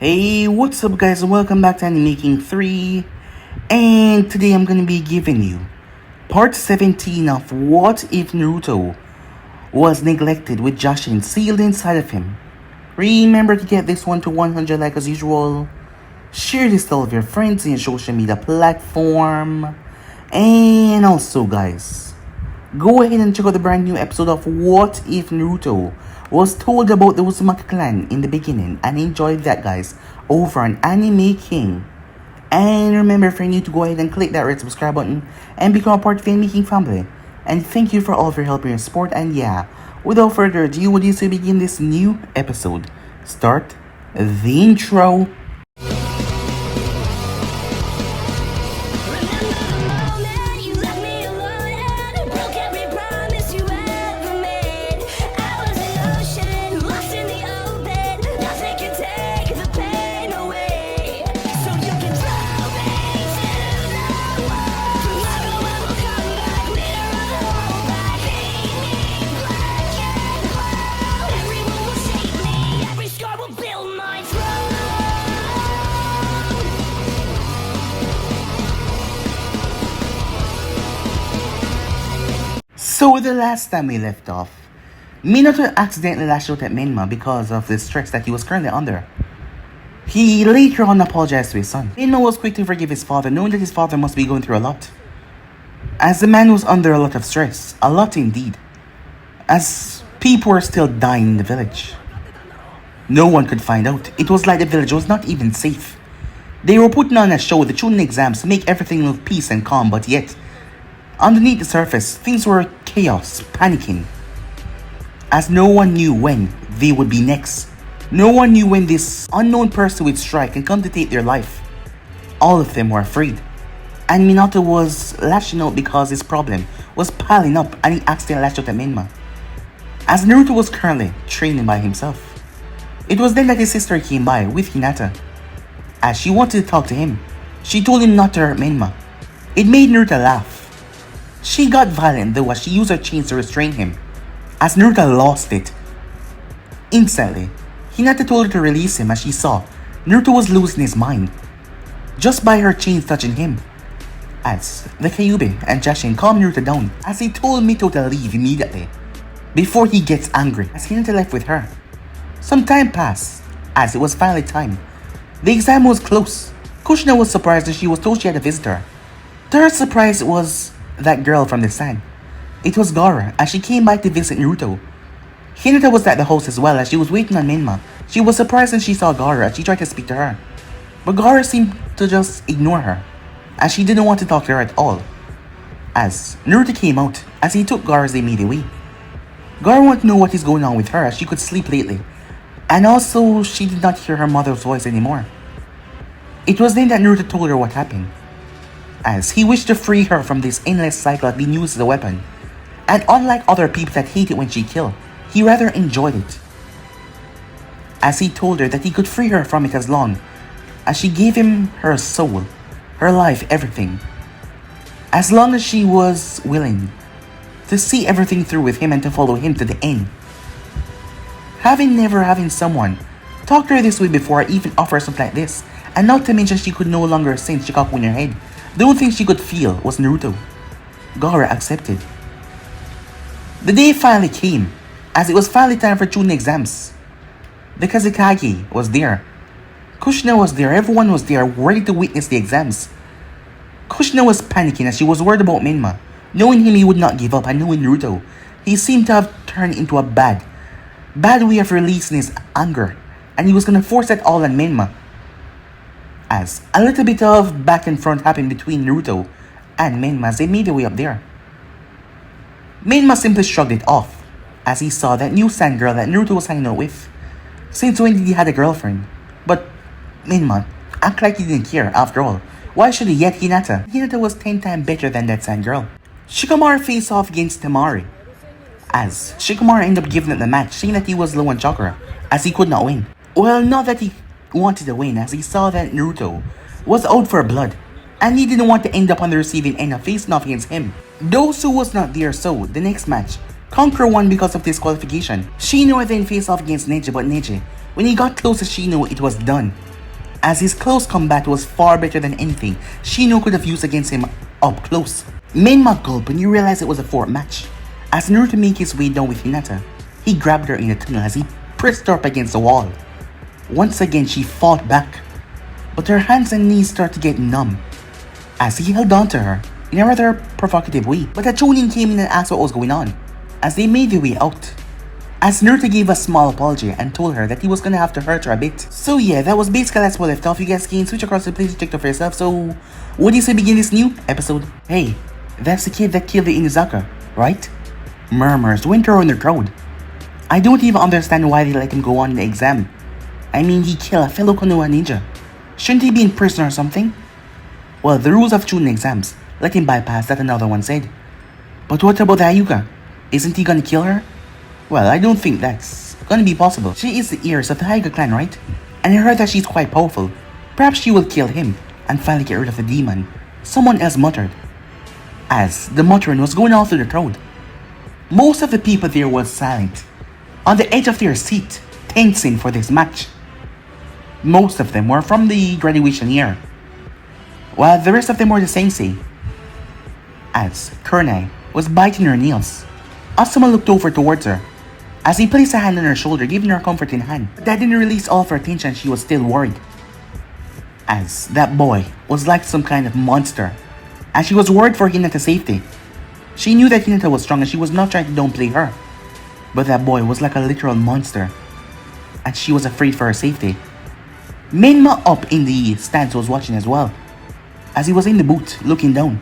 Hey, what's up guys, welcome back to Making 3, and today I'm gonna be giving you part 17 of What If Naruto Was Neglected with Jashin sealed inside of him. Remember to get this one to 100 like as usual, share this to all of your friends in your social media platform, and also guys, go ahead and check out the brand new episode of What If Naruto Was Told About the Uzumaki clan in the beginning, and enjoy that guys over on Anime King. And remember, for you to go ahead and click that red subscribe button and become a part of the Anime King family. And thank you for all of your help and your support. And yeah, without further ado, would you to begin this new episode? Start the intro. So the last time we left off, Minato accidentally lashed out at Menma because of the stress that he was currently under. He later on apologized to his son. Menma was quick to forgive his father, knowing that his father must be going through a lot, as the man was under a lot of stress, a lot indeed, as people were still dying in the village. No one could find out. It was like the village was not even safe. They were putting on a show, the Chunin exams, to make everything look peace and calm, but yet, underneath the surface, things were chaos, panicking, as no one knew when they would be next. No one knew when this unknown person would strike and come to take their life. All of them were afraid, and Minato was lashing out because his problem was piling up, and he accidentally lashed out at Menma, as Naruto was currently training by himself. It was then that his sister came by with Hinata. As she wanted to talk to him, she told him not to hurt Menma. It made Naruto laugh. She got violent though as she used her chains to restrain him, as Naruto lost it. Instantly, Hinata told her to release him as she saw Naruto was losing his mind just by her chains touching him. As the Kyuubi and Jashin calmed Naruto down as he told Mito to leave immediately before he gets angry, as Hinata left with her. Some time passed as it was finally time. The exam was close. Kushina was surprised as she was told she had a visitor. To her surprise, it was that girl from the sand. It was Gaara, as she came by to visit Naruto. Hinata was at the house as well as she was waiting on Menma. She was surprised when she saw Gaara as she tried to speak to her, but Gaara seemed to just ignore her, as she didn't want to talk to her at all. As Naruto came out, as he took Gaara's immediate way. Gaara wanted to know what is going on with her as she could sleep lately, and also she did not hear her mother's voice anymore. It was then that Naruto told her what happened, as he wished to free her from this endless cycle of being used as a weapon. And unlike other people that hate it when she killed, he rather enjoyed it, as he told her that he could free her from it as long as she gave him her soul, her life, everything, as long as she was willing to see everything through with him and to follow him to the end. Never having someone talk to her this way before, or even offer something like this, and not to mention she could no longer sense Shikaku in her head. The only thing she could feel was Naruto. Gaara accepted. The day finally came, as it was finally time for Chunin exams. The Kazekage was there. Kushina was there, everyone was there, ready to witness the exams. Kushina was panicking as she was worried about Menma. Knowing him, he would not give up, and knowing Naruto, he seemed to have turned into a bad way of releasing his anger, and he was gonna force that all on Menma. As a little bit of back and front happened between Naruto and Menma as they made their way up there. Menma simply shrugged it off as he saw that new sand girl that Naruto was hanging out with. Since when did he had a girlfriend? But Menma acted like he didn't care after all. Why should he yet Hinata? Hinata was 10 times better than that sand girl. Shikamaru faced off against Temari, as Shikamaru ended up giving up the match, saying that he was low on chakra as he could not win. Well, not that he wanted to win, as he saw that Naruto was out for blood, and he didn't want to end up on the receiving end of facing off against him. Those who was not there, so the next match, Conqueror won because of disqualification. Shino then faced off against Neji, but Neji, when he got close to Shino, it was done. as his close combat was far better than anything Shino could have used against him up close. Menma gulped when he realized it was a fourth match. As Naruto made his way down with Hinata, he grabbed her in the tunnel as he pressed her up against the wall. Once again she fought back, but her hands and knees started to get numb as he held on to her in a rather provocative way. But a Chunin came in and asked what was going on as they made their way out. As Naruto gave a small apology and told her that he was gonna have to hurt her a bit. So yeah, that was basically that's where we left off. You guys can switch across the place to check it out for yourself. So, what do you say begin this new episode? Hey, that's the kid that killed the Inuzaka, right? Murmurs went around the crowd. I don't even understand why they let him go on in the exam. I mean, he killed a fellow Konoha ninja. Shouldn't he be in prison or something? Well, the rules of Chunin exams let him bypass that, another one said. But what about the Hyuga? Isn't he gonna kill her? Well, I don't think that's gonna be possible. She is the heiress of the Hyuga clan, right? And I heard that she's quite powerful. Perhaps she will kill him and finally get rid of the demon. Someone else muttered, as the muttering was going all through the crowd. Most of the people there was silent, on the edge of their seat, tensing for this match. Most of them were from the graduation year, while the rest of them were the sensei. As Kurnai was biting her nails, Asuma looked over towards her, as he placed a hand on her shoulder, giving her a comforting hand. That didn't release all of her tension. She was still worried, as that boy was like some kind of monster, and she was worried for Hinata's safety. She knew that Hinata was strong and she was not trying to downplay her, but that boy was like a literal monster, and she was afraid for her safety. Menma up in the stands was watching as well, as he was in the booth looking down.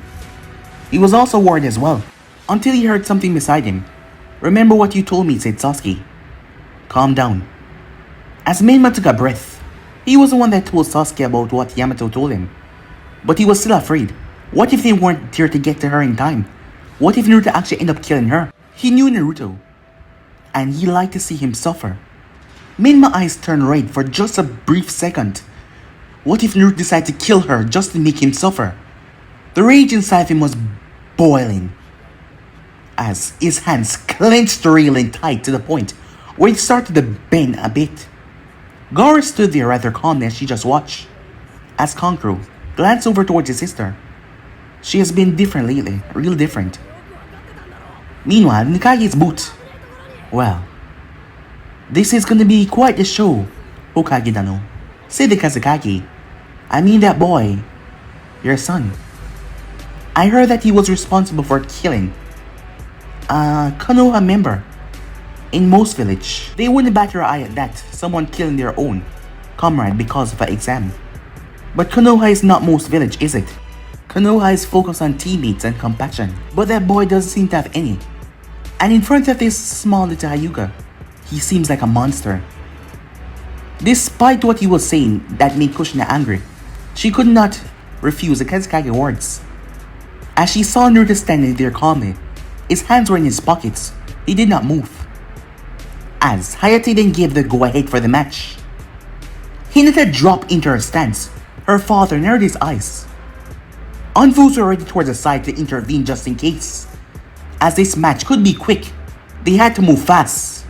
He was also worried as well, until he heard something beside him. Remember what you told me, said Sasuke. Calm down. As Menma took a breath, he was the one that told Sasuke about what Yamato told him, but he was still afraid. What if they weren't there to get to her in time? What if Naruto actually ended up killing her? He knew Naruto, and he liked to see him suffer. Menma's eyes turned red for just a brief second. What if Naruto decided to kill her just to make him suffer? The rage inside of him was boiling, as his hands clenched the railing tight to the point where it started to bend a bit. Gaara stood there rather calmly as she just watched, as Kankuro glanced over towards his sister. She has been different lately, real different. Meanwhile, in Nikage's booth, well, this is gonna be quite the show, Hokage Dano, said the Kazekage. I mean that boy, your son. I heard that he was responsible for killing a Konoha member in most village. They wouldn't bat their eye at that, someone killing their own comrade because of an exam. But Konoha is not most village, is it? Konoha is focused on teammates and compassion, but that boy doesn't seem to have any. And in front of this small little Hyuga, he seems like a monster. Despite what he was saying that made Kushina angry, she could not refuse the Kazekage words. As she saw Naruto standing there calmly, his hands were in his pockets, he did not move. As Hayate then gave the go-ahead for the match, Hinata dropped into her stance. Her father narrowed his eyes. Envoys were ready towards the side to intervene just in case. As this match could be quick, they had to move fast.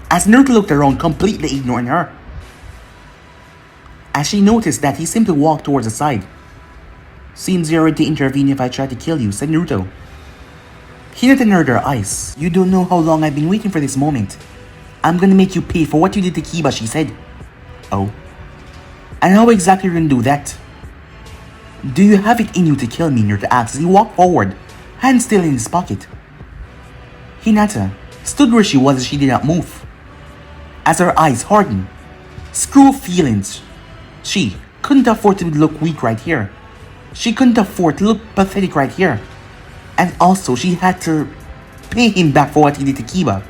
As Naruto looked around, completely ignoring her, as she noticed that he simply walked towards the side. Seems you're ready to intervene if I try to kill you, said Naruto. Hinata narrowed her eyes. You don't know how long I've been waiting for this moment. I'm gonna make you pay for what you did to Kiba, she said. Oh? And how exactly are you gonna do that? Do you have it in you to kill me, Naruto asked as he walked forward, hand still in his pocket. Hinata stood where she was as she did not move. As her eyes hardened, screw feelings. She couldn't afford to look weak right here. She couldn't afford to look pathetic right here. And also, she had to pay him back for what he did to Kiba.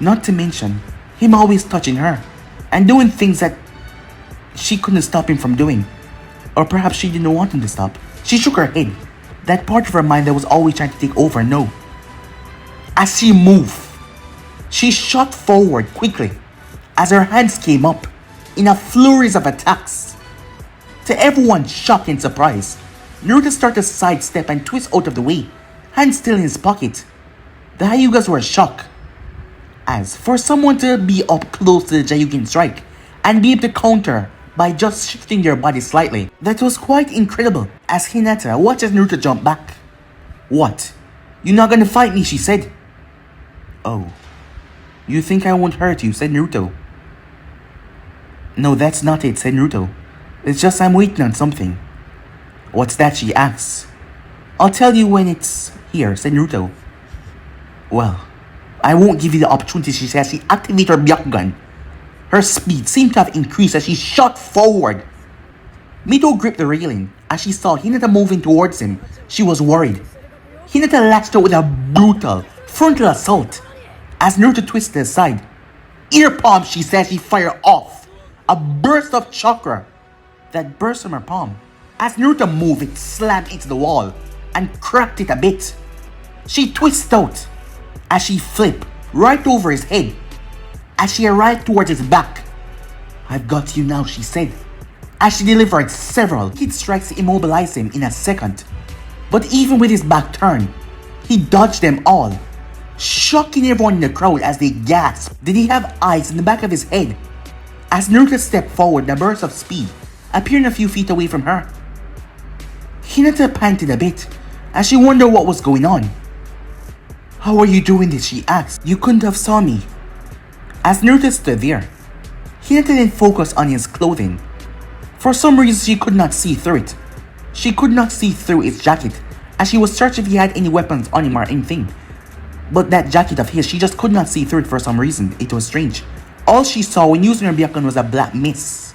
Not to mention, him always touching her and doing things that she couldn't stop him from doing. Or perhaps she didn't want him to stop. She shook her head. That part of her mind that was always trying to take over, no. As she moved, she shot forward quickly as her hands came up in a flurry of attacks. To everyone's shock and surprise, Naruto started to sidestep and twist out of the way, hands still in his pocket. The Hyugas were shocked. As for someone to be up close to the Jayugen strike and be able to counter by just shifting their body slightly. That was quite incredible as Hinata watches Naruto jump back. What? You're not gonna fight me, she said. Oh. You think I won't hurt you, said Naruto. No, that's not it, said Naruto. It's just I'm waiting on something. What's that, she asks. I'll tell you when it's here, said Naruto. Well, I won't give you the opportunity, she says. She activated her Byakugan. Her speed seemed to have increased as she shot forward. Mito gripped the railing. As she saw Hinata moving towards him, she was worried. Hinata lashed out with a brutal frontal assault. As Naruto twisted aside, ear palm, she says, she fired off a burst of chakra that burst from her palm. As Naruto moved, it slammed into the wall and cracked it a bit. She twisted out as she flipped right over his head as she arrived towards his back. I've got you now, she said, as she delivered several hit strikes to immobilize him in a second. But even with his back turned, he dodged them all, shocking everyone in the crowd as they gasped. Did he have eyes in the back of his head? As Naruto stepped forward in a burst of speed, appearing a few feet away from her. Hinata panted a bit as she wondered what was going on. How are you doing this, she asked. You couldn't have saw me. As Naruto stood there, Hinata didn't focus on his clothing. For some reason, she could not see through it. She could not see through his jacket as she was searching if he had any weapons on him or anything. But that jacket of his, she just could not see through it for some reason. It was strange. All she saw when using her Byakugan was a black mist.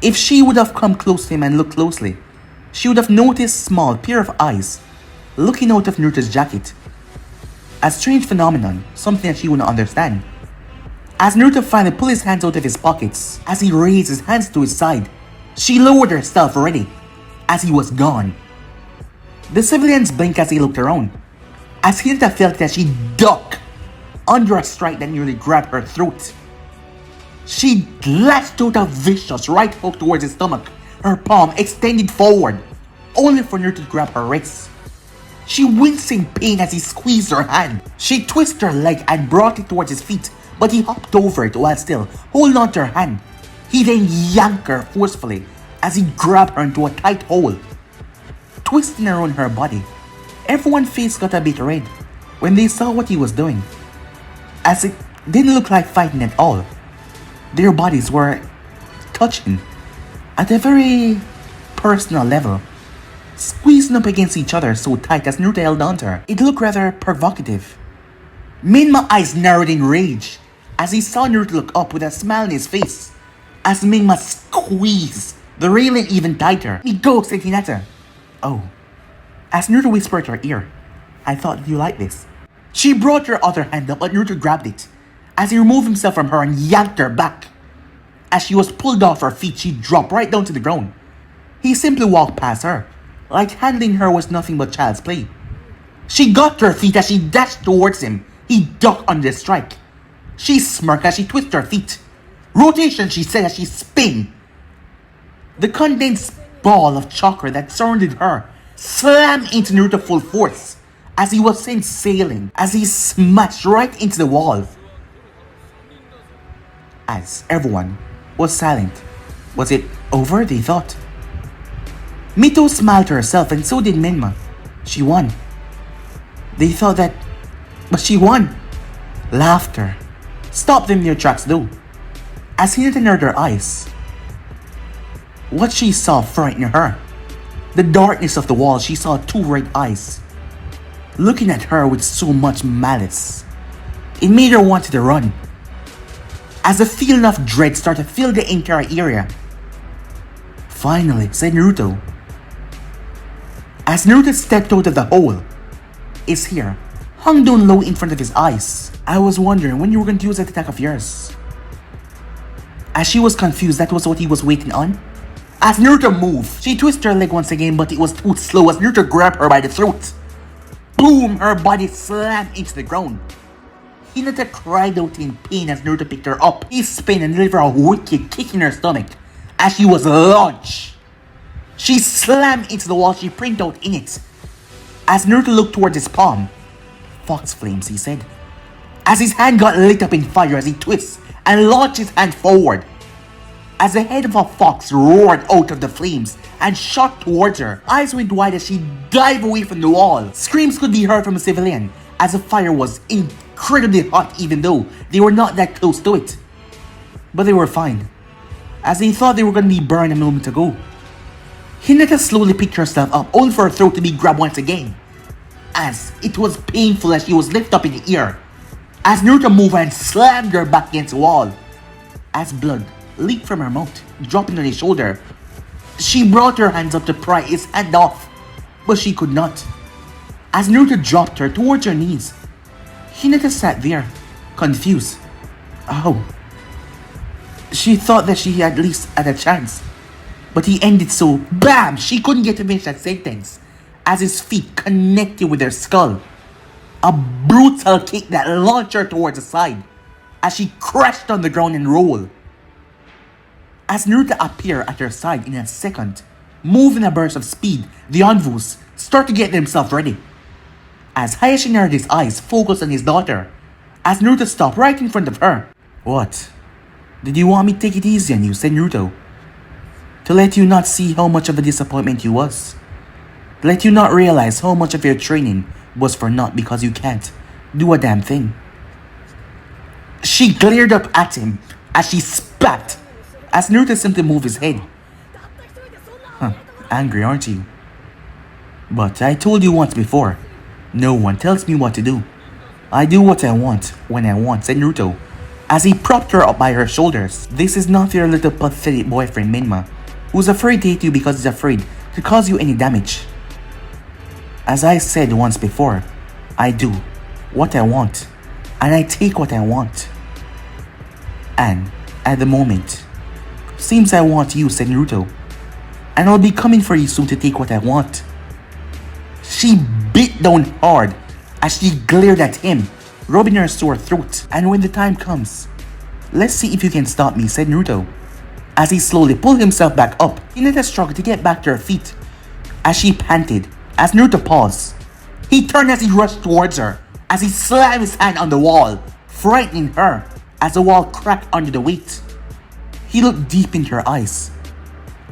If she would have come close to him and looked closely, she would have noticed a small pair of eyes looking out of Naruto's jacket. A strange phenomenon, something that she wouldn't understand. As Naruto finally pulled his hands out of his pockets, as he raised his hands to his side, she lowered herself already, as he was gone. The civilians blinked as they looked around, as Hinata felt that she ducked under a strike that nearly grabbed her throat. She lashed out a vicious right hook towards his stomach, her palm extended forward, only for Naruto to grab her wrist. She winced in pain as he squeezed her hand. She twisted her leg and brought it towards his feet, but he hopped over it while still holding onto her hand. He then yanked her forcefully as he grabbed her into a tight hole, twisting around her body. Everyone's face got a bit red when they saw what he was doing, as it didn't look like fighting at all. Their bodies were touching at a very personal level, squeezing up against each other so tight as Naruto held onto her. It looked rather provocative. Menma's eyes narrowed in rage as he saw Naruto look up with a smile on his face as Menma squeezed the railing even tighter. He goes, said Hinata. Oh. As Naruto whispered to her ear, I thought you liked this. She brought her other hand up, but Naruto grabbed it as he removed himself from her and yanked her back. As she was pulled off her feet, she dropped right down to the ground. He simply walked past her, like handling her was nothing but child's play. She got to her feet as she dashed towards him. He ducked under the strike. She smirked as she twisted her feet. Rotation, she said as she spun. The condensed ball of chakra that surrounded her slammed into Naruto full force as he was sent sailing, as he smashed right into the wall. As everyone was silent. Was it over, they thought? Mito smiled to herself and so did Menma. She won. They thought that, but she won. Laughter stopped them in their tracks though, as Hinata narrowed her eyes. What she saw frightened her. The darkness of the wall, she saw two red eyes looking at her with so much malice. It made her want to run, as a feeling of dread started to fill the entire area. Finally, said Naruto. As Naruto stepped out of the hole, his hair hung down low in front of his eyes. I was wondering when you were going to use that attack of yours. As she was confused, that was what he was waiting on. As Naruto moved, she twisted her leg once again, but it was too slow as Naruto grabbed her by the throat. Boom! Her body slammed into the ground. Hinata cried out in pain as Naruto picked her up. He spun and delivered a wicked kick in her stomach as she was launched. She slammed into the wall she printed out in it. As Naruto looked towards his palm, fox flames, he said, as his hand got lit up in fire as he twists and launched his hand forward. as the head of a fox roared out of the flames and shot towards her. Eyes went wide as she dived away from the wall. Screams could be heard from a civilian as the fire was incredibly hot even though they were not that close to it. But they were fine, as they thought they were going to be burned a moment ago. Hinata slowly picked herself up only for her throat to be grabbed once again, as it was painful as she was lifted up in the air. As Naruto moved and slammed her back against the wall, as blood leaked from her mouth, dropping on his shoulder. She brought her hands up to pry his hand off, but she could not. As Naruto dropped her towards her knees, Hinata sat there, confused. Oh. She thought that she at least had a chance, but he ended so BAM! She couldn't get to finish that sentence, as his feet connected with her skull. A brutal kick that launched her towards the side, as she crashed on the ground and rolled. As Naruto appeared at her side in a second, moving a burst of speed, the envoys start to get themselves ready. As Hayashi narrowed his eyes focused on his daughter, as Naruto stopped right in front of her. What? Did you want me to take it easy on you, said Naruto? To let you not see how much of a disappointment you was? To let you not realize how much of your training was for naught because you can't do a damn thing? She glared up at him as she spat, as Naruto simply moved his head. Angry, aren't you? But I told you once before, no one tells me what to do. I do what I want, when I want, said Naruto, as he propped her up by her shoulders. This is not your little pathetic boyfriend Menma, who's afraid to hate you because he's afraid to cause you any damage. As I said once before, I do what I want, and I take what I want. And, at the moment, seems I want you, said Naruto, and I'll be coming for you soon to take what I want. She bit down hard as she glared at him, rubbing her sore throat. And when the time comes, let's see if you can stop me, said Naruto, as he slowly pulled himself back up. Hinata struggled to get back to her feet as she panted. As Naruto paused, he turned as he rushed towards her, as he slammed his hand on the wall, frightening her as the wall cracked under the weight. He looked deep into her eyes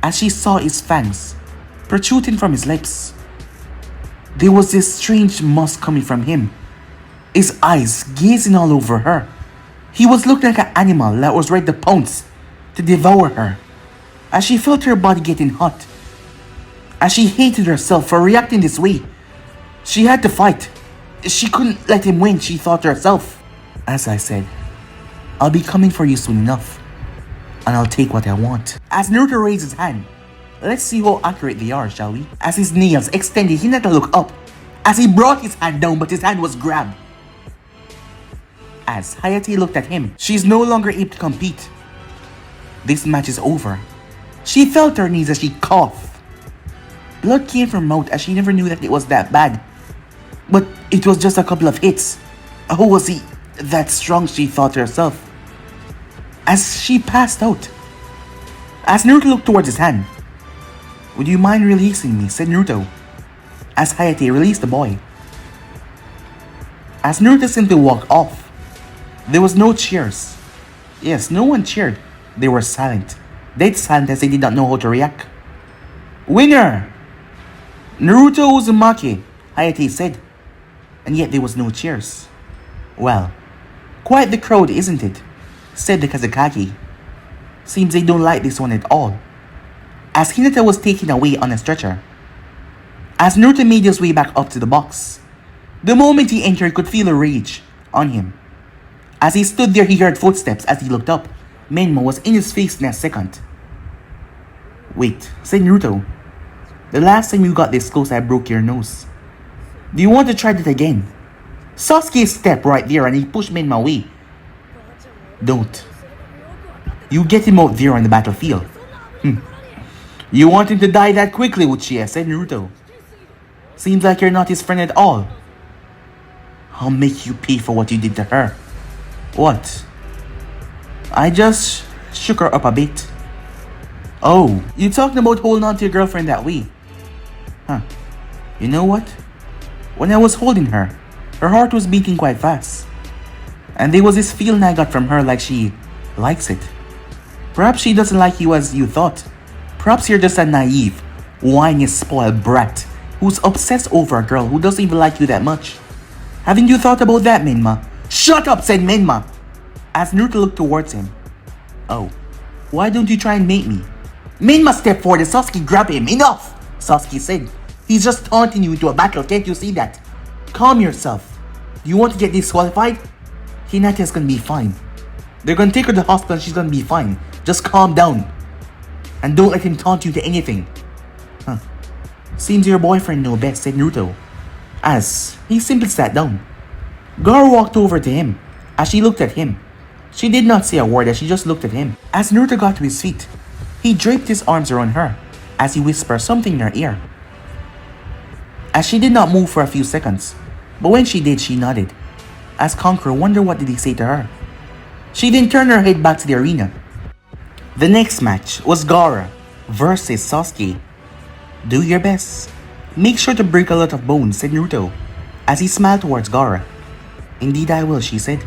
as she saw his fangs protruding from his lips. There was this strange musk coming from him, his eyes gazing all over her. He was looking like an animal that was ready to pounce, to devour her, as she felt her body getting hot. As she hated herself for reacting this way. She had to fight. She couldn't let him win, she thought to herself. As I said, I'll be coming for you soon enough, and I'll take what I want. As Naruto raised his hand, let's see how accurate they are, shall we? As his nails extended, Hinata looked up, as he brought his hand down, but his hand was grabbed. As Hayate looked at him, she's no longer able to compete. This match is over. She fell to her knees as she coughed. Blood came from her mouth as she never knew that it was that bad. But it was just a couple of hits. How was he that strong, she thought to herself, as she passed out. As Naruto looked towards his hand. Would you mind releasing me, said Naruto, as Hayate released the boy. As Naruto simply walked off, there was no cheers. Yes, no one cheered. They were silent. Dead silent as they did not know how to react. Winner! Naruto Uzumaki, Hayate said. And yet there was no cheers. Well, quite the crowd, isn't it? Said the Kazekage. Seems they don't like this one at all. As Hinata was taken away on a stretcher. As Naruto made his way back up to the box. The moment he entered, he could feel a rage on him. As he stood there, he heard footsteps. As he looked up, Menma was in his face in a second. Wait, said Naruto. The last time you got this close, I broke your nose. Do you want to try that again? Sasuke stepped right there and he pushed Menma away. Don't. You get him out there on the battlefield. You want him to die that quickly, Uchiha, said Naruto. Seems like you're not his friend at all. I'll make you pay for what you did to her. What? I just shook her up a bit. Oh, you talking about holding on to your girlfriend that way? Huh. You know what? When I was holding her, her heart was beating quite fast. And there was this feeling I got from her like she likes it. Perhaps she doesn't like you as you thought. Perhaps you're just a naive, whiny, spoiled brat who's obsessed over a girl who doesn't even like you that much. Haven't you thought about that, Menma? Shut up, said Menma, as Naruto looked towards him. Oh, why don't you try and mate me? Menma stepped forward and Sasuke grabbed him. Enough, Sasuke said. He's just taunting you into a battle, can't you see that? Calm yourself. Do you want to get disqualified? Hinata's gonna be fine. They're gonna take her to the hospital and she's gonna be fine. Just calm down. And don't let him taunt you to anything. Huh. Seems your boyfriend knows best, said Naruto, as he simply sat down. Gaara walked over to him. As she looked at him, she did not say a word as she just looked at him. As Naruto got to his feet, he draped his arms around her as he whispered something in her ear. As she did not move for a few seconds, but when she did, she nodded. As Conqueror wondered what did he say to her. She then turned her head back to the arena. The next match was Gaara versus Sasuke. Do your best. Make sure to break a lot of bones, said Naruto, as he smiled towards Gaara. Indeed I will, she said.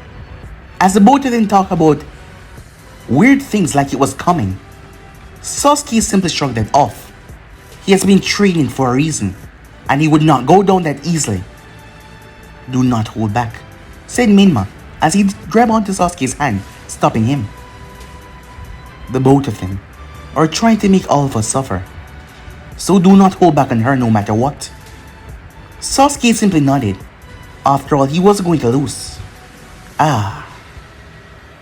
As the both of them talked about weird things like it was coming, Sasuke simply shrugged it off. He has been training for a reason, and he would not go down that easily. Do not hold back, said Menma, as he grabbed onto Sasuke's hand, stopping him. The both of them are trying to make all of us suffer, so do not hold back on her no matter what. Sasuke simply nodded. After all, he wasn't going to lose.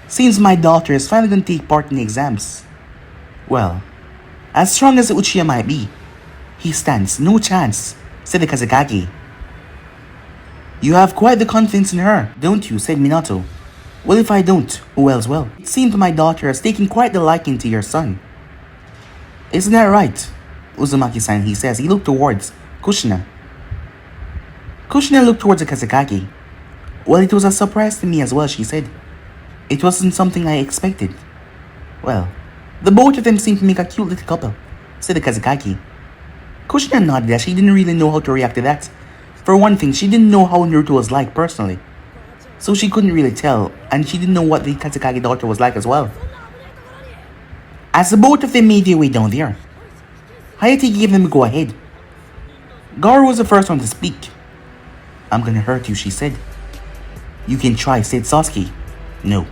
Seems my daughter is finally going to take part in the exams. Well, as strong as Uchiha might be, he stands no chance, said the Kazekage. You have quite the confidence in her, don't you, said Minato. Well, if I don't, who else will? It seems my daughter has taken quite the liking to your son. Isn't that right, Uzumaki-san, he says. He looked towards Kushina. Kushina looked towards the Kazekage. Well, it was a surprise to me as well, she said. It wasn't something I expected. Well, the both of them seem to make a cute little couple, said the Kazekage. Kushina nodded as she didn't really know how to react to that. For one thing, she didn't know how Naruto was like personally, so she couldn't really tell, and she didn't know what the Kazekage daughter was like as well. As the both of them made their way down there, Hayate gave them a go ahead. Gaara was the first one to speak. I'm gonna hurt you, she said. You can try, said Sasuke. No,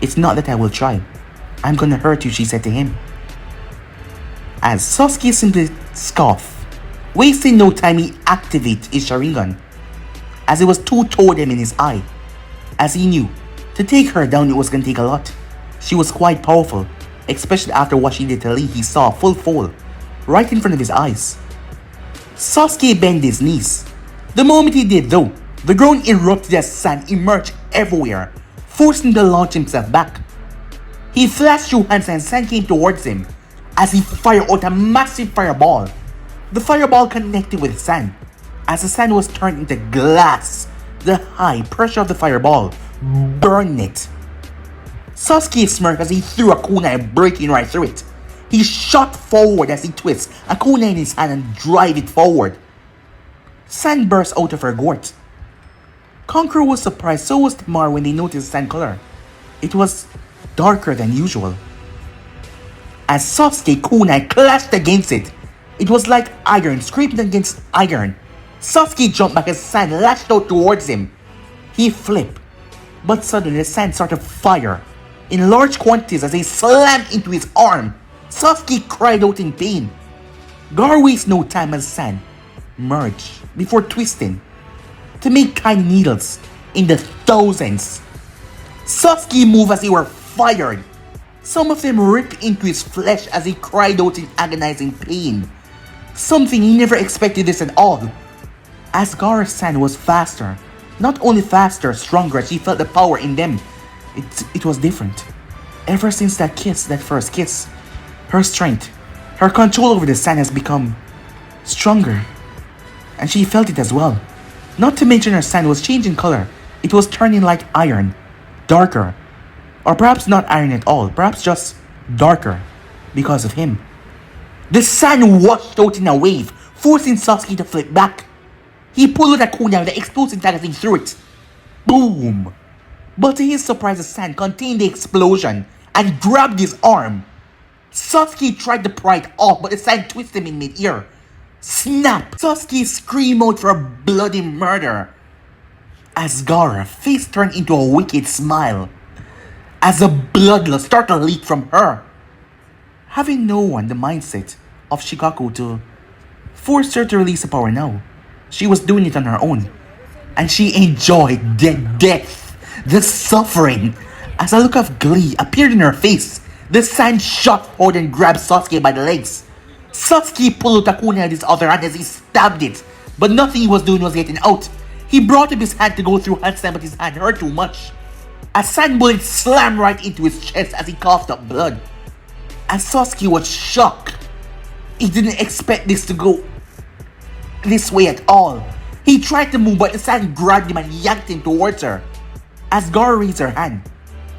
it's not that I will try. I'm gonna hurt you, she said to him. As Sasuke simply scoffed. Wasting no time, he activated his Sharingan, as it was two totem in his eye. As he knew, to take her down it was gonna take a lot. She was quite powerful, especially after what she did to Lee. He saw a full fall right in front of his eyes. Sasuke bent his knees. The moment he did though, the ground erupted as sand emerged everywhere, forcing him to launch himself back. He flashed through hands and sand came towards him as he fired out a massive fireball. The fireball connected with sand. As the sand was turned into glass, the high pressure of the fireball burned it. Sasuke smirked as he threw a kunai, breaking right through it. He shot forward as he twists a kunai in his hand and drive it forward. Sand burst out of her gourd. Conqueror was surprised, so was Temari when they noticed the sand color. It was darker than usual. As Sasuke kunai clashed against it, it was like iron scraping against iron. Sasuke jumped back as sand lashed out towards him. He flipped, but suddenly the sand started fire in large quantities as they slammed into his arm. Sasuke cried out in pain. Gaara wasted no time as sand merged before twisting to make tiny needles in the thousands. Sasuke moved as they were fired. Some of them ripped into his flesh as he cried out in agonizing pain. Something he never expected this at all. As Gaara's sand was faster, not only faster, stronger, as she felt the power in them. It was different. Ever since that kiss, that first kiss, her strength, her control over the sand has become stronger. And she felt it as well. Not to mention her sand was changing color. It was turning like iron, darker. Or perhaps not iron at all, perhaps just darker because of him. The sand washed out in a wave, forcing Sasuke to flip back. He pulled out a kunai with the explosive dagger through it. Boom! But to his surprise, the sand contained the explosion and grabbed his arm. Sasuke tried to pry it off, but the sand twisted him in mid-ear. Snap! Sasuke screamed out for bloody murder. As Gaara's face turned into a wicked smile, as a bloodlust started to leak from her. Having no one the mindset of Shikaku to force her to release the power now, she was doing it on her own. And she enjoyed the death, the suffering. As a look of glee appeared in her face, the sand shot forward and grabbed Sasuke by the legs. Sasuke pulled out a kunai in his other hand as he stabbed it, but nothing he was doing was getting out. He brought up his hand to go through handstand, but his hand hurt too much. A sand bullet slammed right into his chest as he coughed up blood. As Sasuke was shocked, he didn't expect this to go this way at all. He tried to move, but the sand grabbed him and yanked him towards her. As Gaara raised her hand,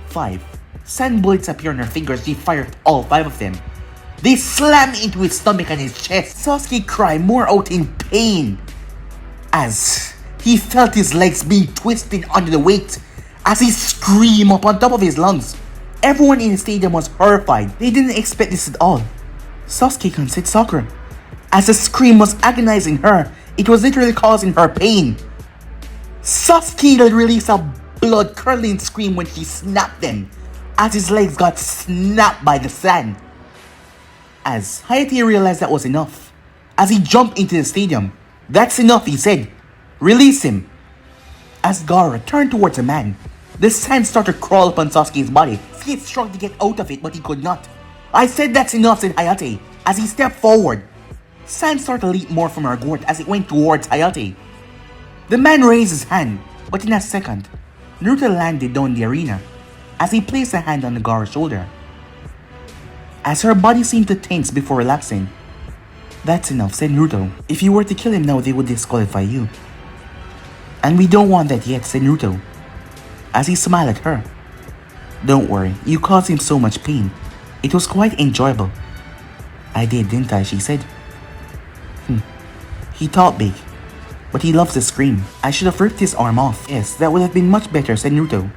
5 sand bullets appeared on her fingers. She fired all 5 of them. They slammed into his stomach and his chest. Sasuke cried more out in pain as he felt his legs being twisted under the weight as he screamed up on top of his lungs. Everyone in the stadium was horrified. They didn't expect this at all. Sasuke considered Sakura. As the scream was agonizing her, it was literally causing her pain. Sasuke released a blood-curdling scream when she snapped them, as his legs got snapped by the sand. As Hayate realized that was enough, as he jumped into the stadium. That's enough, he said. Release him. As Gaara turned towards the man, the sand started to crawl upon Sasuke's body. Sasuke struggled to get out of it, but he could not. I said that's enough, said Hayate, as he stepped forward. Sand started to leap more from her gourd as it went towards Hayate. The man raised his hand, but in a second, Naruto landed down the arena as he placed a hand on the Gaara's shoulder. As her body seemed to tense before relaxing. That's enough, said Naruto. If you were to kill him now, they would disqualify you. And we don't want that yet, said Naruto, as he smiled at her. Don't worry, you caused him so much pain. It was quite enjoyable. I did, didn't I, she said. He thought big, but he loves to scream. I should have ripped his arm off. Yes, that would have been much better, said Naruto.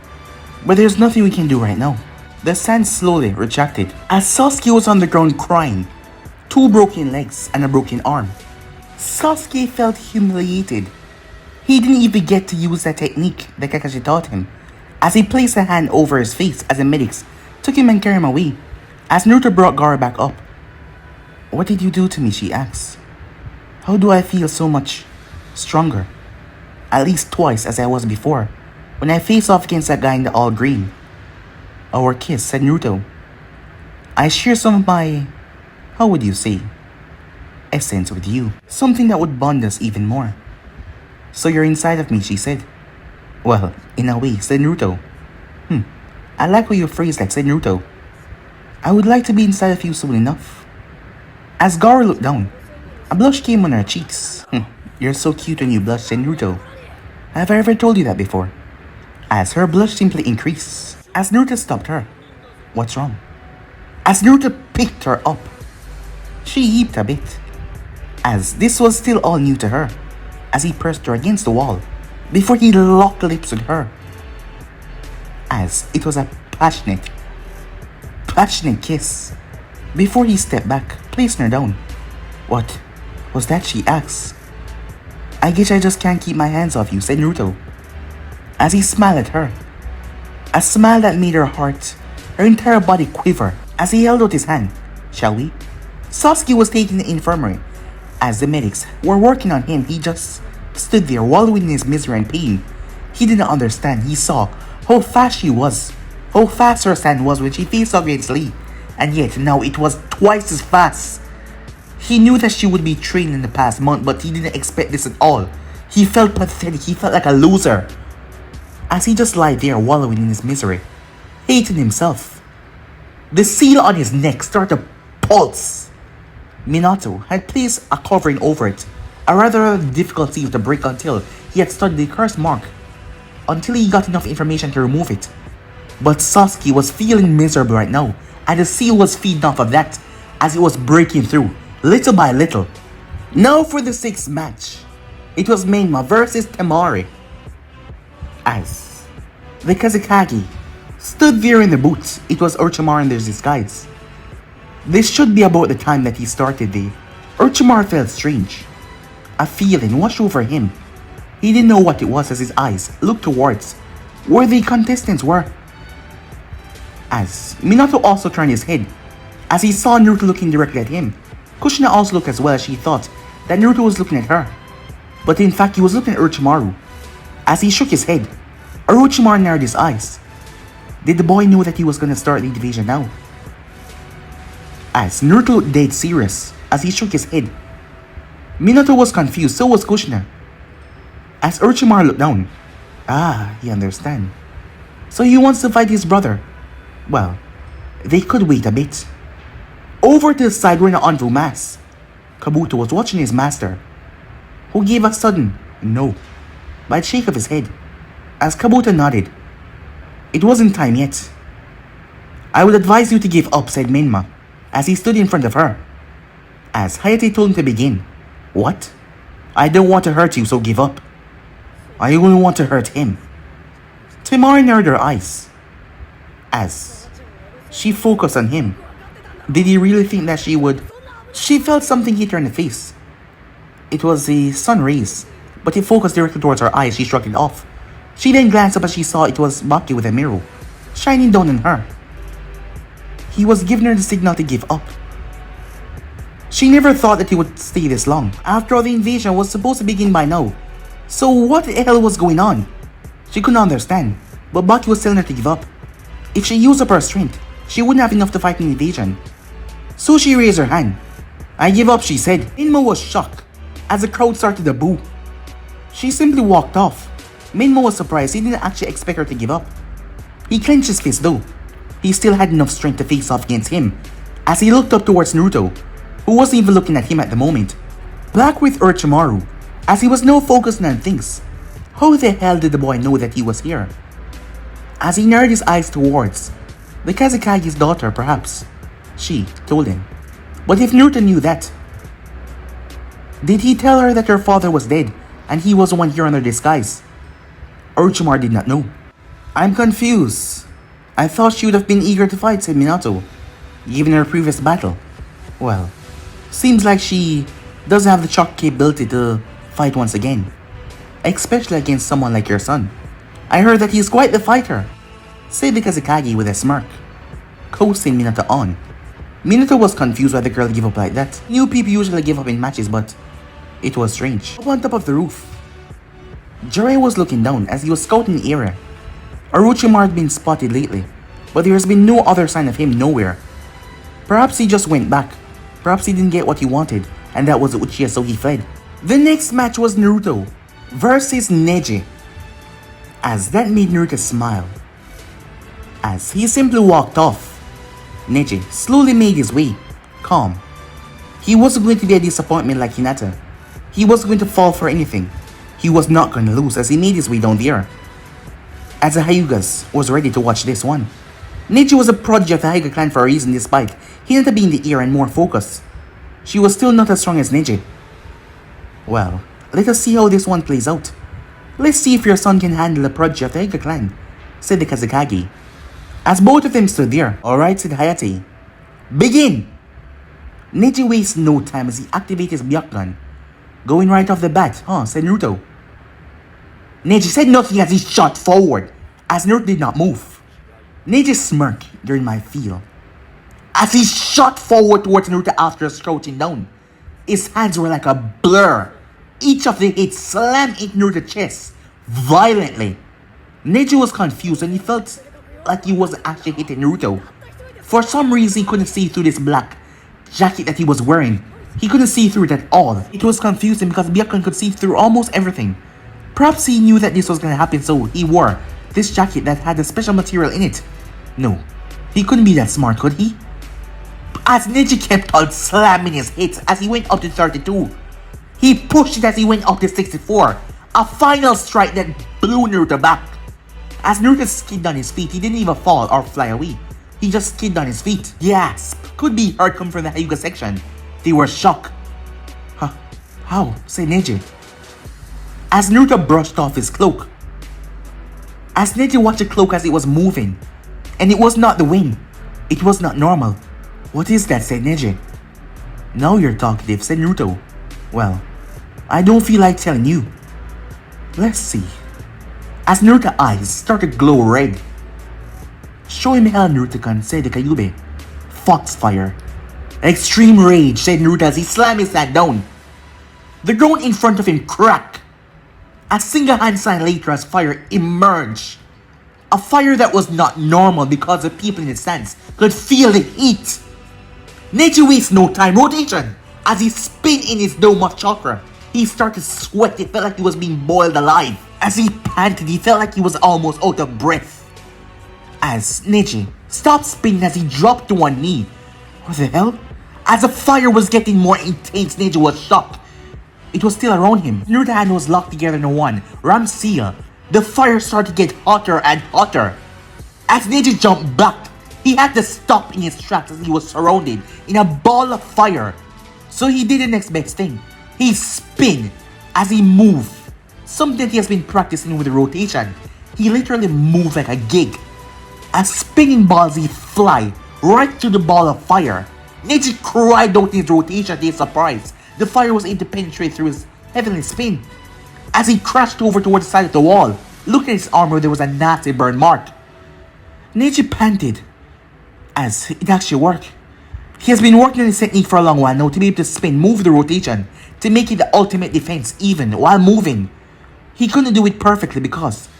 But there's nothing we can do right now. The sand slowly retracted as Sasuke was on the ground crying. 2 broken legs and a broken arm. Sasuke felt humiliated. He didn't even get to use that technique that Kakashi taught him, as he placed a hand over his face as the medics took him and carried him away. As Naruto brought Gaara back up. What did you do to me, she asked. How do I feel so much stronger? At least twice as I was before, when I faced off against that guy in the all green. Our kiss, said Naruto. I share some of my, how would you say, essence with you. Something that would bond us even more. So you're inside of me, she said. Well, in a way, said Naruto. I like how you phrased that, said Naruto. I would like to be inside of you soon enough. As Gaara looked down, a blush came on her cheeks. You're so cute when you blush, said Naruto. Have I ever told you that before? As her blush simply increased. As Naruto stopped her. What's wrong? As Naruto picked her up, she heaved a bit, as this was still all new to her, as he pressed her against the wall, before he locked lips with her. As it was a passionate kiss, before he stepped back, placing her down. What was that, she asked. I guess I just can't keep my hands off you, said Naruto, as he smiled at her. A smile that made her heart, her entire body quiver, as he held out his hand. Shall we? Sasuke was taken to the infirmary. As the medics were working on him, he just stood there wallowing in his misery and pain. He didn't understand. He saw how fast she was, how fast her stand was when she faced off against Lee, and yet now it was twice as fast. He knew that she would be trained in the past month, but he didn't expect this at all. He felt pathetic. He felt like a loser, as he just lay there wallowing in his misery, hating himself. The seal on his neck started to pulse. Minato had placed a covering over it, a rather difficult seal to break until he had studied the curse mark, until he got enough information to remove it. But Sasuke was feeling miserable right now, and the seal was feeding off of that as it was breaking through, little by little. Now for the 6th match. It was Menma versus Temari. As the Kazekage stood there in the booth. It was Orochimaru in their disguise. This should be about the time that he started the Orochimaru felt strange. A feeling washed over him. He didn't know what it was as his eyes looked towards where the contestants were. As Minato also turned his head, as he saw Naruto looking directly at him, Kushina also looked as well as she thought that Naruto was looking at her. But in fact he was looking at Orochimaru. As he shook his head, Orochimaru narrowed his eyes. Did the boy know that he was going to start the division now? As Naruto looked dead serious as he shook his head. Minato was confused, so was Kushina. As Orochimaru looked down, he understand. So he wants to fight his brother. Well, they could wait a bit. Over to the side where the unveiled mask, Kabuto was watching his master, who gave a sudden no by a shake of his head. As Kabuto nodded, it wasn't time yet. I would advise you to give up, said Menma, as he stood in front of her. As Hayate told him to begin. What? I don't want to hurt you, so give up. I only want to hurt him. Temari narrowed her eyes as she focused on him. Did he really think that she would? She felt something hit her in the face. It was the sun rays, but it focused directly towards her eyes. She shrugged it off. She then glanced up as she saw it was Maki with a mirror, shining down on her. He was giving her the signal to give up. She never thought that he would stay this long. After all, the invasion was supposed to begin by now. So what the hell was going on? She couldn't understand, but Maki was telling her to give up. If she used up her strength, she wouldn't have enough to fight an invasion. So she raised her hand. I give up, she said. Menma was shocked as the crowd started to boo. She simply walked off. Menma was surprised. He didn't actually expect her to give up. He clenched his fist though. He still had enough strength to face off against him as he looked up towards Naruto, who wasn't even looking at him at the moment. Black with Orochimaru, as he was now focusing on things. How the hell did the boy know that he was here? As he narrowed his eyes towards the Kazekage's daughter, perhaps. She told him. But if Naruto knew that, did he tell her that her father was dead and he was the one here under disguise? Orochimaru did not know. I'm confused. I thought she would have been eager to fight, said Minato, given her previous battle. Well, seems like she doesn't have the shock capability to fight once again, especially against someone like your son. I heard that he is quite the fighter, said the Kazekage with a smirk, coasting Minato on. Minato was confused why the girl gave up like that. New people usually give up in matches, but it was strange. Up on top of the roof, Jiraiya was looking down as he was scouting the area. Orochimaru had been spotted lately, but there has been no other sign of him nowhere. Perhaps he just went back. Perhaps he didn't get what he wanted, and that was Uchiha, so he fled. The next match was Naruto versus Neji, as that made Naruto smile. As he simply walked off, Neji slowly made his way, calm. He wasn't going to be a disappointment like Hinata. He wasn't going to fall for anything. He was not going to lose as he made his way down there. As the Hyugas was ready to watch this one. Neji was a prodigy of the Hyuga clan for a reason, despite Hinata being the ear and more focused. She was still not as strong as Neji. Well, let us see how this one plays out. Let's see if your son can handle a prodigy of the Hyuga clan, said the Kazekage. As both of them stood there. Alright, said Hayate. Begin! Neji wasted no time as he activated his Byakugan. Going right off the bat, said Naruto. Neji said nothing as he shot forward, as Naruto did not move. Neji smirked during my feel, as he shot forward towards Naruto after crouching down. His hands were like a blur. Each of the hits slammed into Naruto's chest violently. Neji was confused and he felt like he wasn't actually hitting Naruto. For some reason he couldn't see through this black jacket that he was wearing. He couldn't see through it at all. It was confusing because Byakugan could see through almost everything. Perhaps he knew that this was going to happen, so he wore this jacket that had a special material in it. No, he couldn't be that smart, could he? As Neji kept on slamming his hits as he went up to 32, he pushed it as he went up to 64. A final strike that blew Naruto back. As Naruto skidded on his feet, he didn't even fall or fly away. He just skidded on his feet. Gasp could be heard coming from the Hyuga section. They were shocked. Huh? How? Said Neji. As Naruto brushed off his cloak. As Neji watched the cloak as it was moving, And it was not the wind. It was not normal. What is that, said Neji. Now you're talkative, said Naruto. Well, I don't feel like telling you. Let's see. As Naruto's eyes started to glow red. Show him hell, Naruto-kun, said the Kyuubi. Foxfire. Extreme rage, said Naruto as he slammed his hand down. The ground in front of him cracked. A single hand sign later as fire emerged. A fire that was not normal because the people in the stands could feel the heat. Neji wastes no time. Rotation. As he spin in his dome of chakra, he started to sweat. It felt like he was being boiled alive. As he panted, he felt like he was almost out of breath. As Neji stopped spinning as he dropped to one knee. What the hell? As the fire was getting more intense, Neji was shocked. It was still around him. Naruto's hand was locked together in one. Ram seal. The fire started to get hotter and hotter. As Neji jumped back, he had to stop in his tracks as he was surrounded in a ball of fire. So he did the next best thing. He spun as he moved. Something that he has been practicing with the rotation. He literally moved like a gig. As spinning balls he fly right through the ball of fire. Neji cried out in his rotation to his surprise. The fire was able to penetrate through his heavenly spin. As he crashed over towards the side of the wall, looking at his arm where there was a nasty burn mark. Neji panted. As it actually worked. He has been working on this technique for a long while now to be able to spin, move the rotation, to make it the ultimate defense even while moving. He couldn't do it perfectly because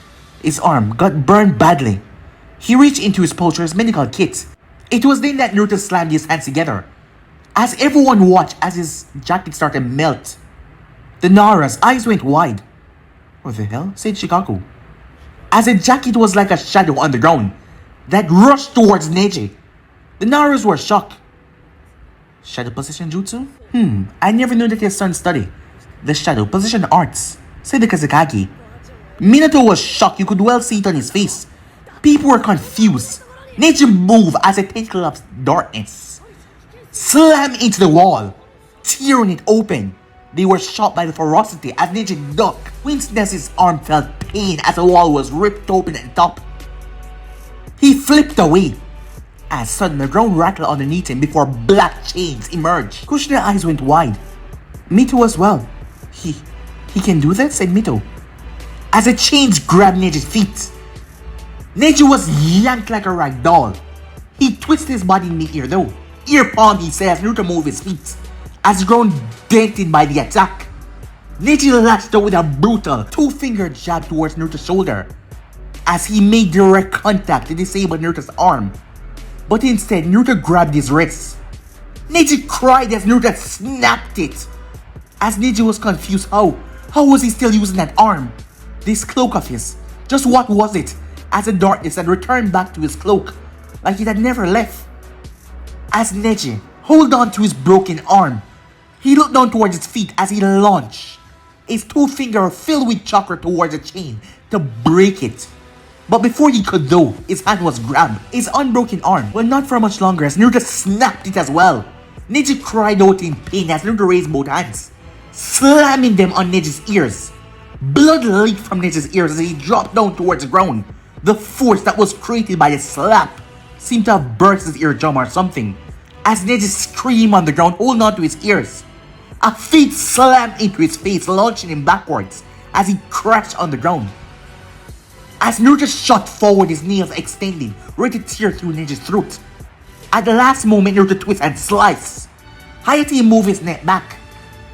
his arm got burned badly. He reached into his pouch for his medical kit. It was then that Naruto slammed his hands together. As everyone watched as his jacket started to melt, the Nara's eyes went wide. What the hell? Said Shikaku. As the jacket was like a shadow on the ground that rushed towards Neji. The Naras were shocked. Shadow position jutsu? I never knew that his son studied the shadow position arts, said the Kazekage. Minato was shocked. You could well see it on his face. People were confused. Neji moved as a tentacle of darkness slammed into the wall, tearing it open. They were shocked by the ferocity as Neji ducked. Coincidence, arm felt pain as the wall was ripped open at the top. He flipped away as suddenly the ground rattled underneath him before black chains emerged. Kushina's eyes went wide. Mito as well. He can do that, said Mito. As the chains grabbed Neji's feet. Neji was yanked like a rag doll. He twisted his body in the ear though. Ear palm, he said, as Naruto moved his feet. As grown dented by the attack. Neji lashed out with a brutal two-finger jab towards Naruto's shoulder. As he made direct contact to disable Naruto's arm. But instead, Naruto grabbed his wrist. Neji cried as Naruto snapped it. As Neji was confused, how was he still using that arm? This cloak of his, just what was it? As the darkness had returned back to his cloak, like it had never left. As Neji held on to his broken arm, he looked down towards his feet as he launched his two-finger filled with chakra towards the chain to break it. But before he could though, his hand was grabbed. His unbroken arm, well not for much longer as Naruto snapped it as well. Neji cried out in pain as Naruto raised both hands, slamming them on Neji's ears. Blood leaked from Neji's ears as he dropped down towards the ground. The force that was created by the slap seemed to have burst his eardrum or something. As Neji screamed on the ground, holding on to his ears. A feet slammed into his face, launching him backwards as he crashed on the ground. As Naruto shot forward, his nails extending, ready to tear through Neji's throat. At the last moment, Naruto twists and slices. Hayate moved his neck back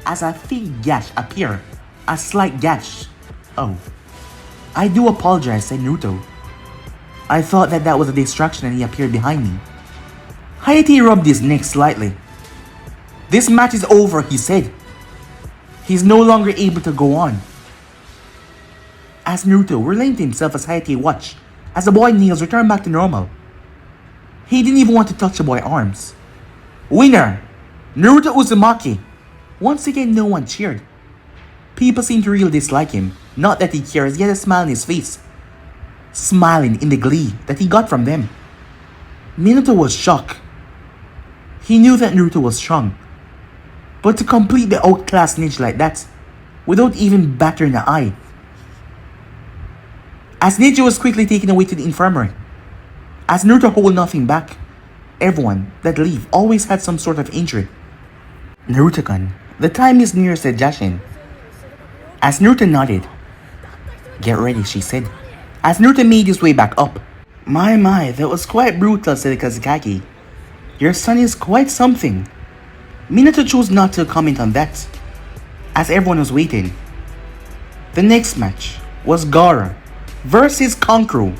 as a thin gash appeared. A slight gash. Oh. I do apologize, said Naruto. I thought that was a distraction and he appeared behind me. Hayate rubbed his neck slightly. This match is over, he said. He's no longer able to go on. As Naruto relented himself as Hayate watched, as the boy's nails returned back to normal. He didn't even want to touch the boy's arms. Winner! Naruto Uzumaki! Once again, no one cheered. People seemed to really dislike him. Not that he cares, he had a smile on his face. Smiling in the glee that he got from them. Minato was shocked. He knew that Naruto was strong. But to complete the outclassed ninja like that, without even battering an eye. As Neji was quickly taken away to the infirmary. As Naruto hold nothing back, everyone that leave always had some sort of injury. Naruto-kun, the time is near, said Jashin. As Naruto nodded, get ready, she said. As Naruto made his way back up. My, that was quite brutal, said Kazekage. Your son is quite something. Minato chose not to comment on that, as everyone was waiting. The next match was Gaara versus Kankuro.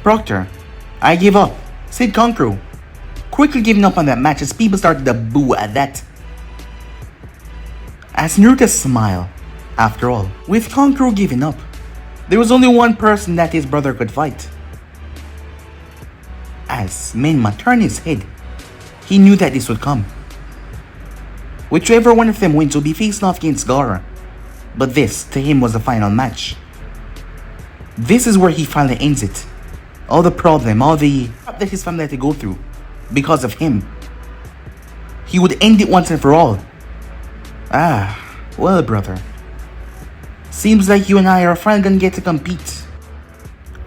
Proctor, I give up, said Kankuro, quickly giving up on that match as people started to boo at that. As Naruto smiled, after all, with Kankuro giving up, there was only one person that his brother could fight. As Menma turned his head, he knew that this would come. Whichever one of them wins will be facing off against Gaara, but this, to him, was the final match. This is where he finally ends it. All the problem, all the crap that his family had to go through, because of him. He would end it once and for all. Ah, well, brother. Seems like you and I are finally gonna get to compete.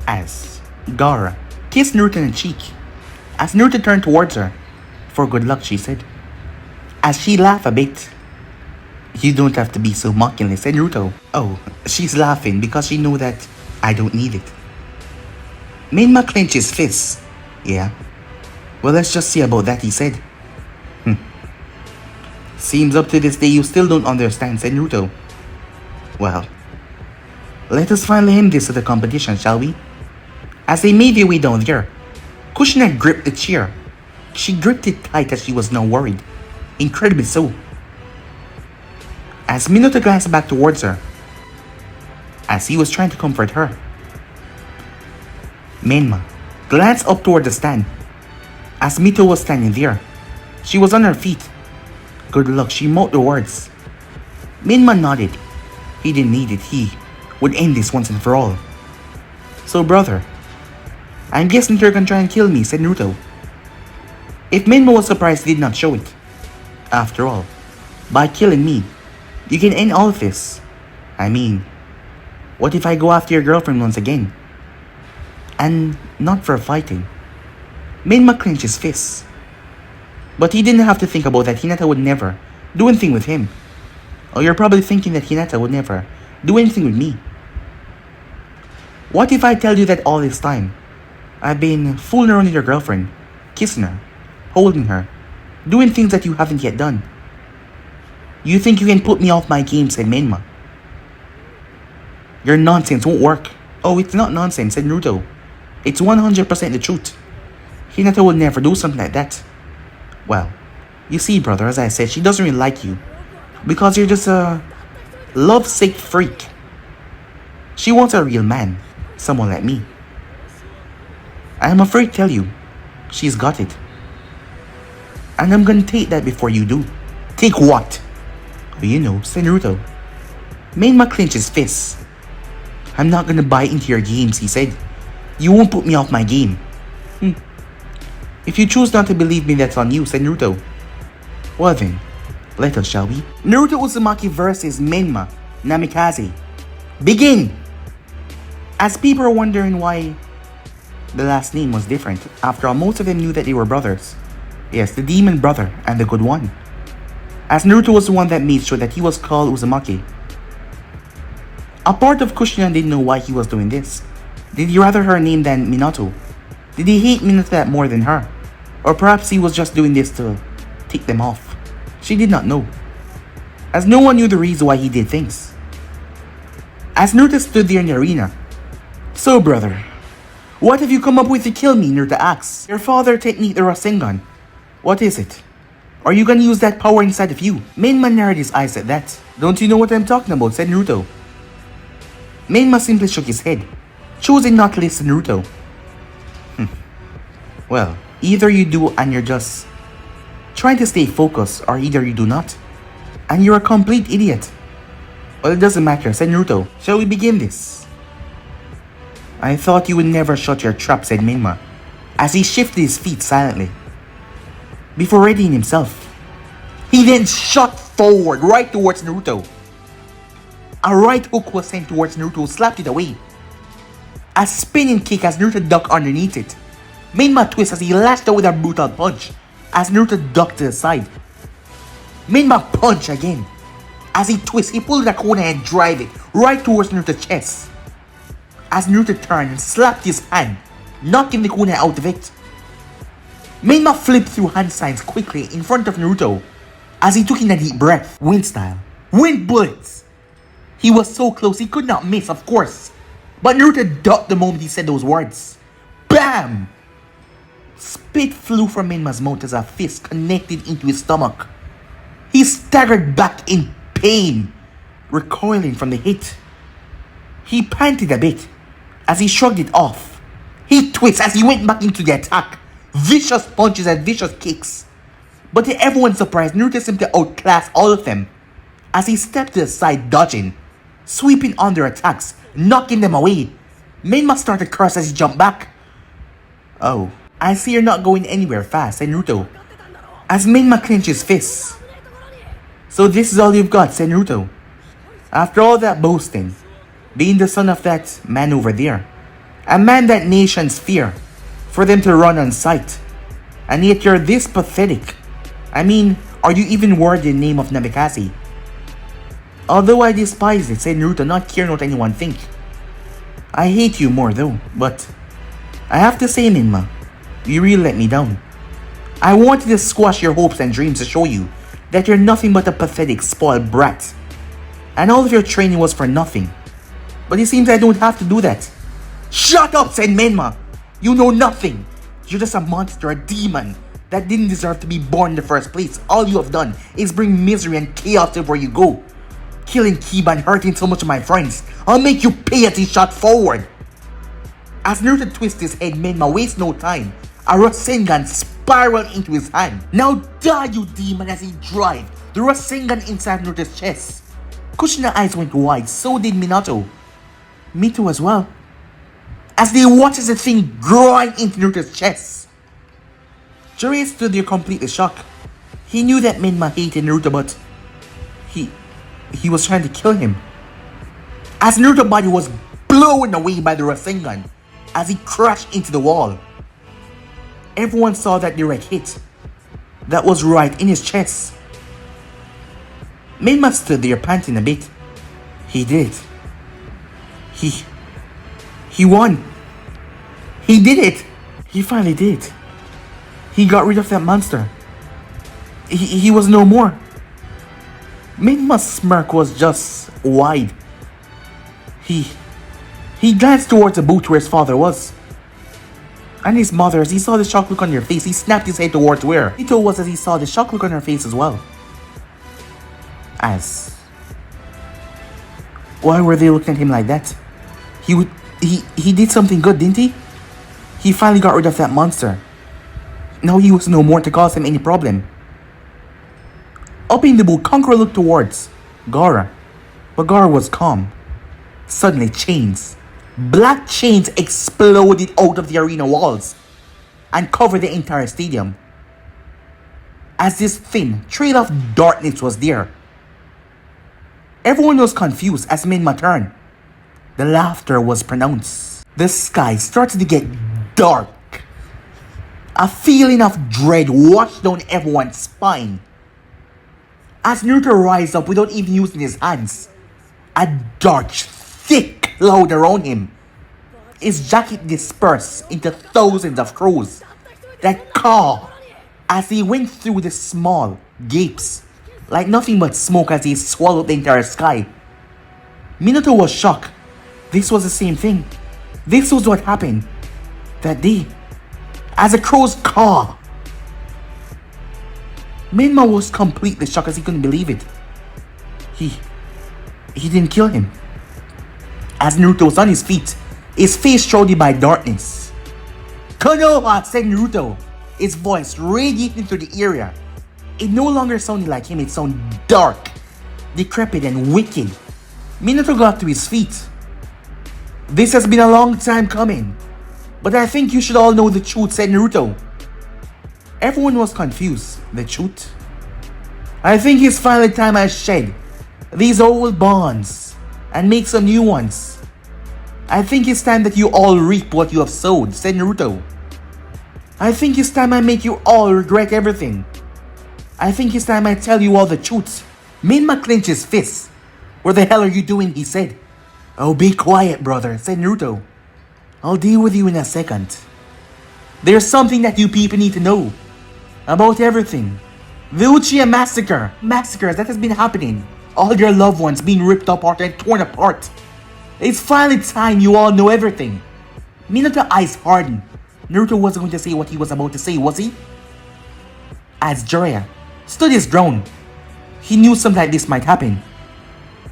As Gaara kissed Naruto in the cheek, as Naruto turned towards her. For good luck, she said. As she laughed a bit. You don't have to be so mockingly, said Naruto. Oh, she's laughing because she knew that I don't need it. Menma clenched his fists. Yeah. Well, let's just see about that, he said. Seems up to this day you still don't understand, said Naruto. Well, let us finally end this at the competition, shall we? As they made their way down there, Kushina gripped the chair. She gripped it tight as she was now worried. Incredibly so. As Minato glanced back towards her, as he was trying to comfort her, Menma glanced up toward the stand. As Mito was standing there, she was on her feet. Good luck, she mouthed the words. Menma nodded. He didn't need it. He would end this once and for all. So, brother, I'm guessing you're gonna try and kill me, said Naruto. If Menma was surprised, he did not show it. After all, by killing me, you can end all of this. I mean, what if I go after your girlfriend once again? And not for fighting. Menma clenched his fists. But he didn't have to think about that. Hinata would never do anything with him. Oh, you're probably thinking that Hinata would never do anything with me. What if I tell you that all this time, I've been fooling around with your girlfriend, kissing her, holding her, doing things that you haven't yet done? You think you can put me off my game, said Menma. Your nonsense won't work. Oh, it's not nonsense, said Naruto. It's 100% the truth. Hinata would never do something like that. Well, you see, brother, as I said, she doesn't really like you. Because you're just a lovesick freak. She wants a real man. Someone like me. I am afraid to tell you, she's got it. And I'm gonna take that before you do. Take what? Oh, you know, said Naruto. Menma clenched his fists. I'm not gonna buy into your games, he said. You won't put me off my game. If you choose not to believe me, that's on you, said Naruto. Well then, let us, shall we? Naruto Uzumaki versus Menma Namikaze. Begin! As people are wondering why the last name was different, after all, most of them knew that they were brothers. Yes, the demon brother and the good one. As Naruto was the one that made sure that he was called Uzumaki. A part of Kushina didn't know why he was doing this. Did he rather her name than Minato? Did he hate Minato that more than her? Or perhaps he was just doing this to tick them off. She did not know, as no one knew the reason why he did things. As Naruto stood there in the arena. So, brother, what have you come up with to kill me? Naruto asked. Your father technique, the Rasengan. What is it? Are you gonna use that power inside of you? Menma narrowed his eyes at that. Don't you know what I'm talking about, said Naruto. Menma simply shook his head, choosing not to listen to Naruto. Well, either you do and you're just trying to stay focused, or either you do not, and you're a complete idiot. Well, it doesn't matter, said Naruto. Shall we begin this? I thought you would never shut your trap, said Menma, as he shifted his feet silently. Before readying himself, he then shot forward right towards Naruto. A right hook was sent towards Naruto, slapped it away. A spinning kick as Naruto ducked underneath it. Menma twists as he lashed out with a brutal punch as Naruto ducked to the side. Menma punch again. As he twists, he pulls the kunai and drive it right towards Naruto's chest. As Naruto turned and slapped his hand, knocking the kunai out of it. Menma flipped through hand signs quickly in front of Naruto as he took in a deep breath. Wind style. Wind bullets. He was so close he could not miss, of course. But Naruto ducked the moment he said those words. BAM! Spit flew from Menma's mouth as a fist connected into his stomach. He staggered back in pain, recoiling from the hit. He panted a bit as he shrugged it off. He twisted as he went back into the attack. Vicious punches and vicious kicks. But to everyone's surprise, Naruto seemed to outclass all of them as he stepped to the side, dodging, sweeping on their attacks, knocking them away. Menma started to curse as he jumped back. "Oh, I see you're not going anywhere fast," said Naruto, as Menma clenched his fists. "So this is all you've got," said Naruto. "After all that boasting, being the son of that man over there, a man that nations fear, for them to run on sight, and yet you're this pathetic. I mean, are you even worthy the name of Namikaze?" "Although I despise it," said Naruto, not caring what anyone think. "I hate you more though, but I have to say, Menma, you really let me down. I wanted to squash your hopes and dreams to show you that you're nothing but a pathetic, spoiled brat. And all of your training was for nothing. But it seems I don't have to do that." "Shut up," said Menma. "You know nothing. You're just a monster, a demon, that didn't deserve to be born in the first place. All you have done is bring misery and chaos everywhere you go. Killing Kiba and hurting so much of my friends. I'll make you pay," as he shot forward. As Naruto twists his head, Menma wastes no time. A Rasengan spiraled into his hand. "Now die, you demon," as he drive the Rasengan inside Naruto's chest. Kushina's eyes went wide, so did Minato. Mito as well, as they watched as the thing grind into Naruto's chest. Jiraiya stood there completely shocked. He knew that Menma hated Naruto, but he was trying to kill him. As Naruto's body was blown away by the Rasengan as he crashed into the wall. Everyone saw that direct hit that was right in his chest. Menma stood there panting a bit. He did it. He won. He did it. He finally did. He got rid of that monster. He was no more. Menma's smirk was just wide. He glanced towards the booth where his father was. And his mother, as he saw the shock look on their face, he snapped his head towards where Ito was, as he saw the shock look on her face as well. Why were they looking at him like that? He did something good, didn't he? He finally got rid of that monster. Now he was no more to cause him any problem. Up in the booth, Conqueror looked towards Gaara, but Gaara was calm. Suddenly, black chains exploded out of the arena walls and covered the entire stadium. As this thin trail of darkness was there, everyone was confused as Menma turned. The laughter was pronounced. The sky started to get dark. A feeling of dread washed down everyone's spine. As Naruto rised up without even using his hands, a dark, thick cloud around him. His jacket dispersed into thousands of crows that caw as he went through the small gapes like nothing but smoke as he swallowed the entire sky. Minato was shocked. This was the same thing. This was what happened that day. As the crows caw. Menma was completely shocked as he couldn't believe it. He didn't kill him. As Naruto was on his feet, his face shrouded by darkness. "Konoha," said Naruto, his voice radiating through the area. It no longer sounded like him, it sounded dark, decrepit and wicked. Minato got to his feet. "This has been a long time coming, but I think you should all know the truth," said Naruto. Everyone was confused. The truth? "I think it's finally time I shed these old bonds and make some new ones. I think it's time that you all reap what you have sowed," said Naruto. I think it's time I make you all regret everything. I think it's time I tell you all the truth. Menma clenched his fists. What the hell are you doing? He said. Oh, be quiet, brother, said Naruto. I'll deal with you in a second. There's something that you people need to know. About everything. The Uchiha massacre. Massacres that has been happening. All your loved ones being ripped apart and torn apart. It's finally time you all know everything. Minato's eyes hardened. Naruto wasn't going to say what he was about to say, was he? As Jiraiya stood his ground, he knew something like this might happen.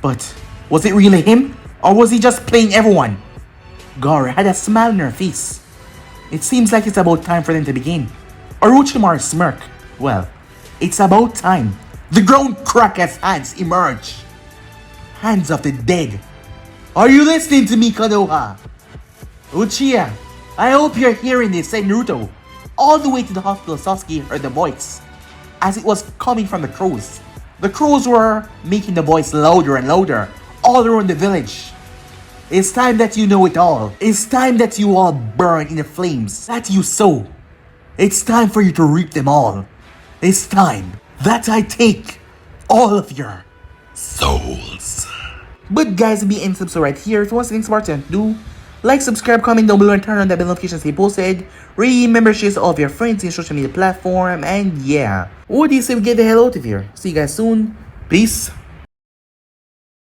But was it really him? Or was he just playing everyone? Gaara had a smile on her face. It seems like it's about time for them to begin. Orochimaru smirked. Well, it's about time. The ground cracked as hands emerged. Hands of the dead. Are you listening to me, Konoha? Uchiha, I hope you're hearing this, said Naruto. All the way to the hospital, Sasuke heard the voice. As it was coming from the crows. The crows were making the voice louder and louder, all around the village. It's time that you know it all. It's time that you all burn in the flames that you sow. It's time for you to reap them all. It's time that I take all of your souls. But guys, be in subscribe right here. If you want something smart, do like, subscribe, comment down below, and turn on the bell notifications to be posted. Remember, share all of your friends in your social media platform. And yeah, what do you say we get the hell out of here? See you guys soon. Peace.